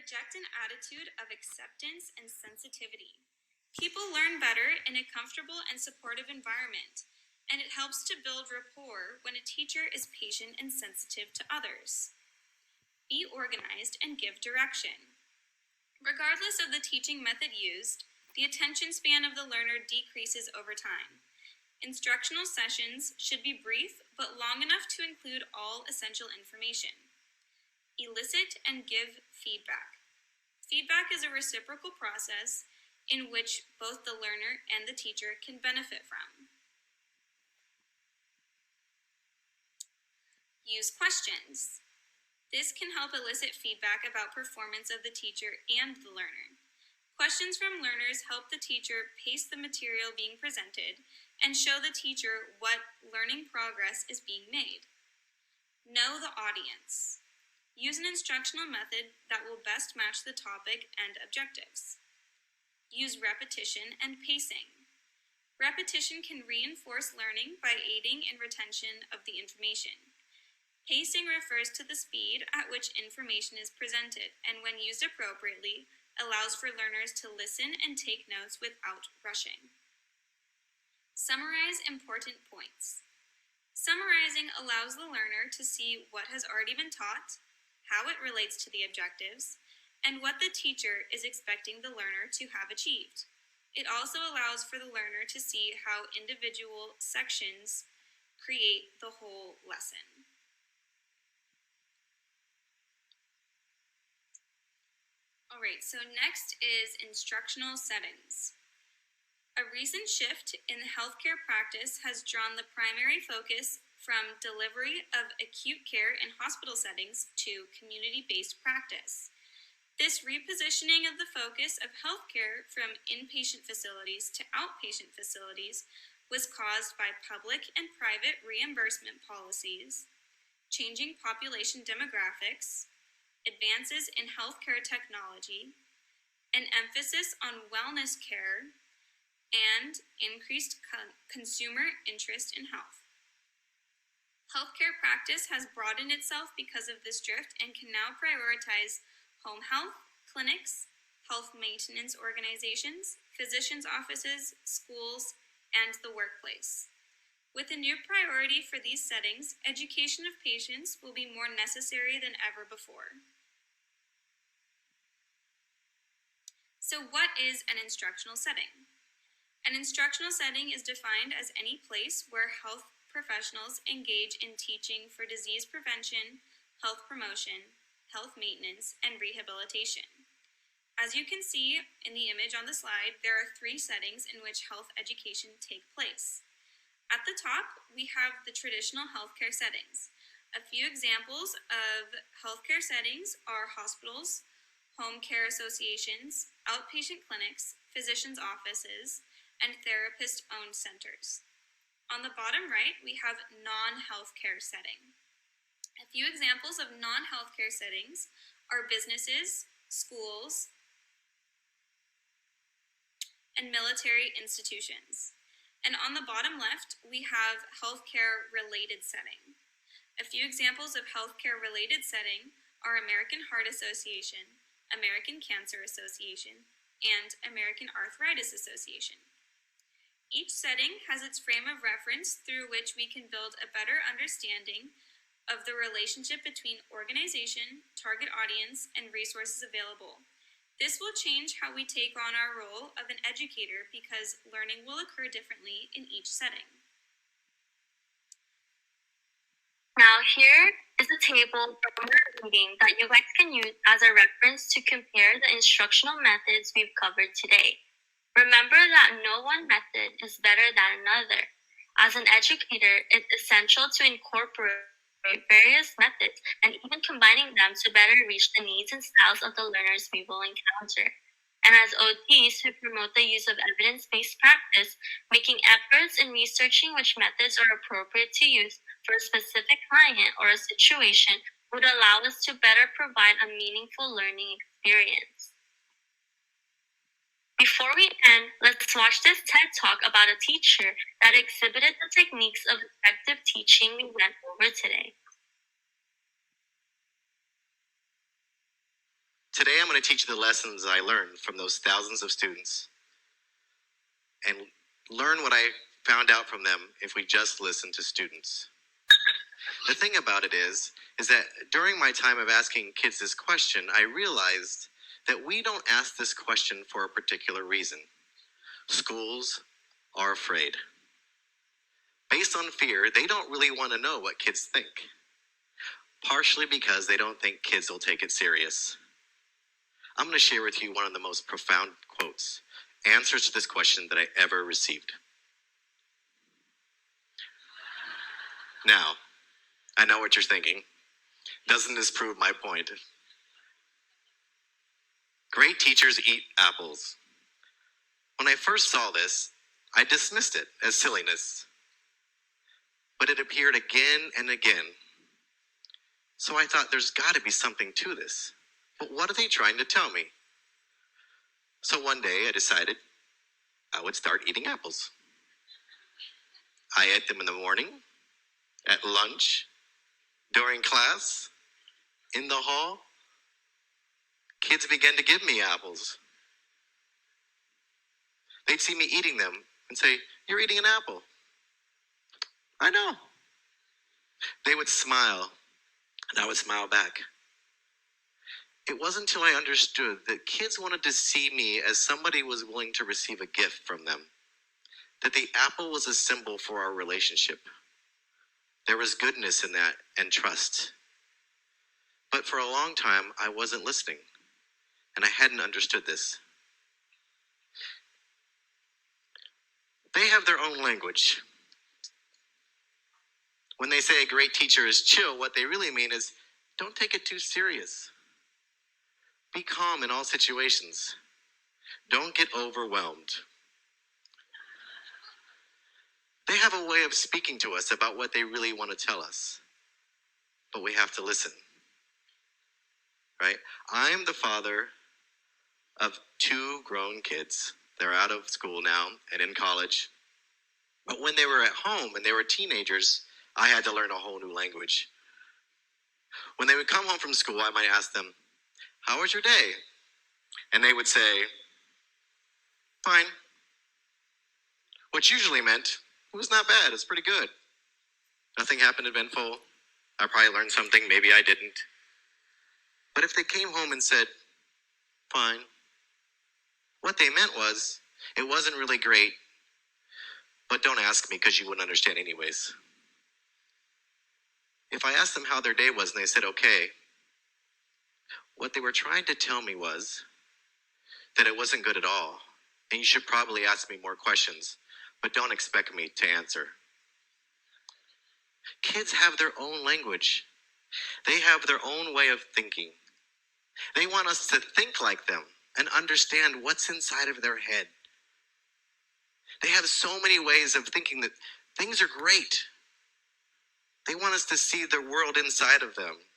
project an attitude of acceptance and sensitivity. People learn better in a comfortable and supportive environment, and it helps to build rapport when a teacher is patient and sensitive to others. Be organized and give direction. Regardless of the teaching method used, the attention span of the learner decreases over time. Instructional sessions should be brief but long enough to include all essential information. Elicit and give feedback. Feedback is a reciprocal process in which both the learner and the teacher can benefit from. Use questions. This can help elicit feedback about performance of the teacher and the learner. Questions from learners help the teacher pace the material being presented and show the teacher what learning progress is being made. Know the audience. Use an instructional method that will best match the topic and objectives. Use repetition and pacing. Repetition can reinforce learning by aiding in retention of the information. Pacing refers to the speed at which information is presented, and when used appropriately, allows for learners to listen and take notes without rushing. Summarize important points. Summarizing allows the learner to see what has already been taught, how it relates to the objectives, and what the teacher is expecting the learner to have achieved. It also allows for the learner to see how individual sections create the whole lesson. Alright, so next is instructional settings. A recent shift in healthcare practice has drawn the primary focus from delivery of acute care in hospital settings to community-based practice. This repositioning of the focus of healthcare from inpatient facilities to outpatient facilities was caused by public and private reimbursement policies, changing population demographics, advances in healthcare technology, an emphasis on wellness care, and increased consumer interest in health. Healthcare practice has broadened itself because of this drift and can now prioritize home health, clinics, health maintenance organizations, physicians' offices, schools, and the workplace. With a new priority for these settings, education of patients will be more necessary than ever before. So what is an instructional setting? An instructional setting is defined as any place where health professionals engage in teaching for disease prevention, health promotion, health maintenance, and rehabilitation. As you can see in the image on the slide, there are 3 settings in which health education take place. At the top, we have the traditional healthcare settings. A few examples of healthcare settings are hospitals, home care associations, outpatient clinics, physicians' offices, and therapist-owned centers. On the bottom right, we have non-healthcare setting. A few examples of non-healthcare settings are businesses, schools, and military institutions. And on the bottom left, we have healthcare-related setting. A few examples of healthcare-related setting are American Heart Association, American Cancer Association, and American Arthritis Association. Each setting has its frame of reference through which we can build a better understanding of the relationship between organization, target audience, and resources available. This will change how we take on our role of an educator because learning will occur differently in each setting. Now here is a table from our reading that you guys can use as a reference to compare the instructional methods we've covered today. Remember that no one method is better than another. As an educator, it's essential to incorporate various methods and even combining them to better reach the needs and styles of the learners we will encounter. And as OTs who promote the use of evidence-based practice, making efforts in researching which methods are appropriate to use for a specific client or a situation would allow us to better provide a meaningful learning experience. Before we end, let's watch this TED Talk about a teacher that exhibited the techniques of effective teaching we went over today. Today I'm going to teach you the lessons I learned from those thousands of students and learn what I found out from them if we just listen to students. The thing about it is that during my time of asking kids this question, I realized that we don't ask this question for a particular reason. Schools are afraid. Based on fear, they don't really want to know what kids think, partially because they don't think kids will take it serious. I'm going to share with you one of the most profound quotes, answers to this question that I ever received. Now, I know what you're thinking. Doesn't this prove my point? Great teachers eat apples. When I first saw this, I dismissed it as silliness. But it appeared again and again. So I thought there's got to be something to this. But what are they trying to tell me? So one day I decided I would start eating apples. I ate them in the morning, at lunch, during class, in the hall. Kids began to give me apples. They'd see me eating them and say, "You're eating an apple." I know. They would smile, and I would smile back. It wasn't until I understood that kids wanted to see me as somebody who was willing to receive a gift from them, that the apple was a symbol for our relationship. There was goodness in that and trust. But for a long time, I wasn't listening, and I hadn't understood this. They have their own language. When they say a great teacher is chill, what they really mean is don't take it too serious. Be calm in all situations. Don't get overwhelmed. They have a way of speaking to us about what they really want to tell us, but we have to listen, right? I'm the father of 2 grown kids. They're out of school now and in college. But when they were at home and they were teenagers, I had to learn a whole new language. When they would come home from school, I might ask them, "How was your day?" And they would say, "Fine." Which usually meant, it was not bad, it's pretty good. Nothing happened eventful. I probably learned something, maybe I didn't. But if they came home and said, "Fine," what they meant was, it wasn't really great, but don't ask me because you wouldn't understand anyways. If I asked them how their day was and they said, "Okay," what they were trying to tell me was that it wasn't good at all, and you should probably ask me more questions, but don't expect me to answer. Kids have their own language. They have their own way of thinking. They want us to think like them and understand what's inside of their head. They have so many ways of thinking that things are great. They want us to see the world inside of them.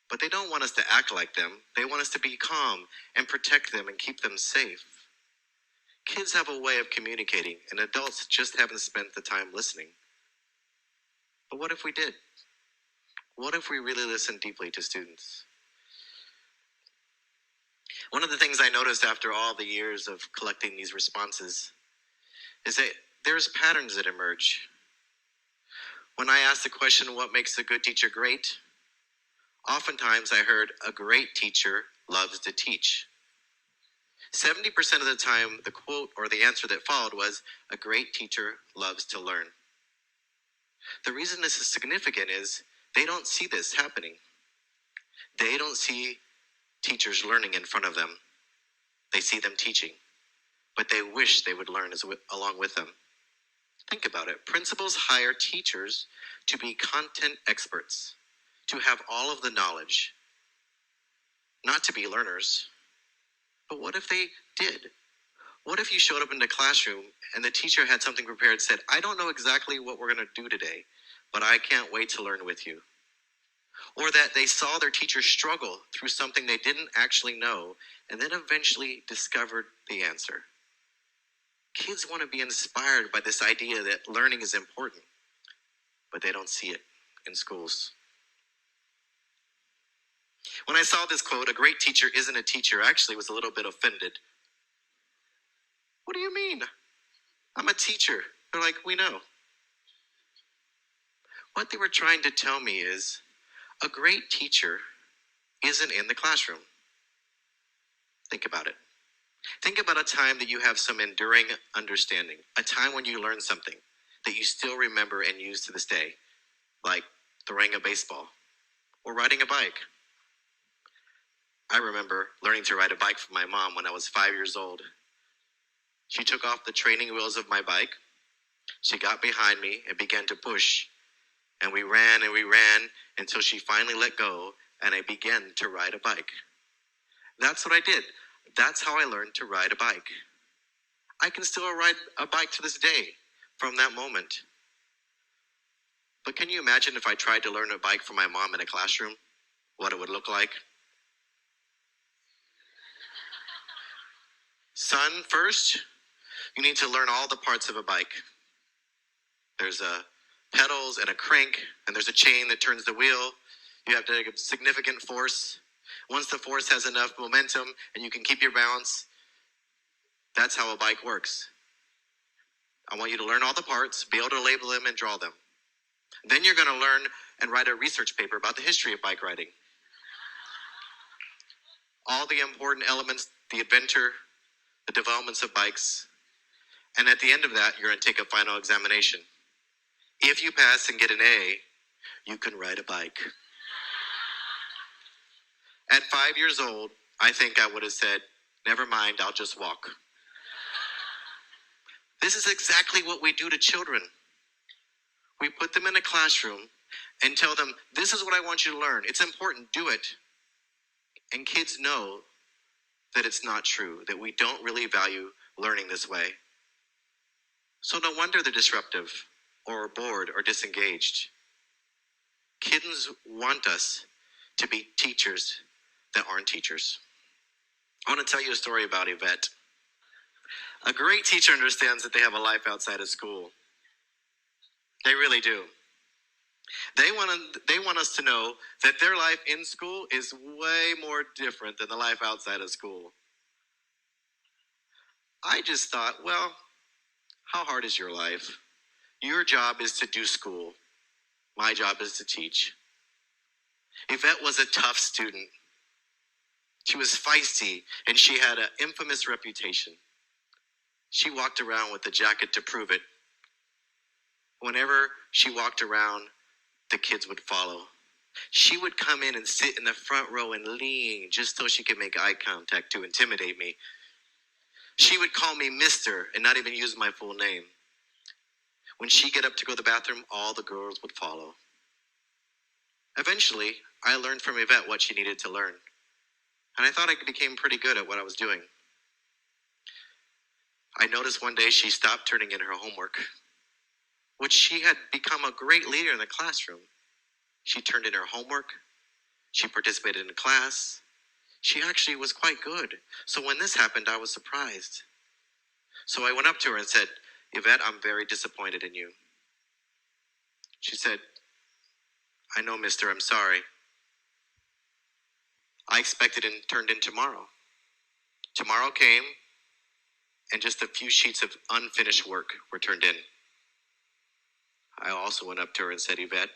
But they don't want us to act like them. They want us to be calm and protect them and keep them safe. Kids have a way of communicating, and adults just haven't spent the time listening. But what if we did? What if we really listened deeply to students? One of the things I noticed after all the years of collecting these responses is that there's patterns that emerge. When I asked the question, what makes a good teacher great? Oftentimes I heard, a great teacher loves to teach. 70% of the time, the quote or the answer that followed was, a great teacher loves to learn. The reason this is significant is they don't see this happening. They don't see teachers learning in front of them. They see them teaching, but they wish they would learn along with them. Think about it. Principals hire teachers to be content experts, to have all of the knowledge, not to be learners. But what if they did? What if you showed up in the classroom and the teacher had something prepared and said, I don't know exactly what we're going to do today, but I can't wait to learn with you. Or that they saw their teacher struggle through something they didn't actually know and then eventually discovered the answer. Kids want to be inspired by this idea that learning is important, but they don't see it in schools. When I saw this quote, "A great teacher isn't a teacher," I actually was a little bit offended. What do you mean? I'm a teacher. They're like, "We know." What they were trying to tell me is a great teacher isn't in the classroom. Think about it. Think about a time that you have some enduring understanding, a time when you learned something that you still remember and use to this day, like throwing a baseball or riding a bike. I remember learning to ride a bike from my mom when I was 5 years old. She took off the training wheels of my bike. She got behind me and began to push. And we ran until she finally let go and I began to ride a bike. That's what I did. That's how I learned to ride a bike. I can still ride a bike to this day from that moment. But can you imagine if I tried to learn a bike from my mom in a classroom? What it would look like? Son, first, you need to learn all the parts of a bike. There's a pedals and a crank, and there's a chain that turns the wheel. You have to take a significant force. Once the force has enough momentum and you can keep your balance, that's how a bike works. I want you to learn all the parts, be able to label them and draw them. Then you're going to learn and write a research paper about the history of bike riding. All the important elements, the adventure, the developments of bikes. And at the end of that, you're going to take a final examination. If you pass and get an A, you can ride a bike. At 5 years old, I think I would have said, never mind, I'll just walk. This is exactly what we do to children. We put them in a classroom and tell them, this is what I want you to learn. It's important, do it. And kids know that it's not true, that we don't really value learning this way. So no wonder they're disruptive or bored or disengaged. Kids want us to be teachers that aren't teachers. I want to tell you a story about Yvette. A great teacher understands that they have a life outside of school. They really do. They want us to know that their life in school is way more different than the life outside of school. I just thought, well, how hard is your life? Your job is to do school. My job is to teach. Yvette was a tough student. She was feisty, and she had an infamous reputation. She walked around with a jacket to prove it. Whenever she walked around, the kids would follow. She would come in and sit in the front row and lean just so she could make eye contact to intimidate me. She would call me Mr. and not even use my full name. When she'd get up to go to the bathroom, all the girls would follow. Eventually, I learned from Yvette what she needed to learn. And I thought I became pretty good at what I was doing. I noticed one day she stopped turning in her homework, which she had become a great leader in the classroom. She turned in her homework. She participated in class. She actually was quite good. So when this happened, I was surprised. So I went up to her and said, Yvette, I'm very disappointed in you. She said, I know, mister, I'm sorry. I expected and turned in tomorrow. Tomorrow came, and just a few sheets of unfinished work were turned in. I also went up to her and said, Yvette,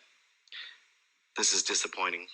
this is disappointing.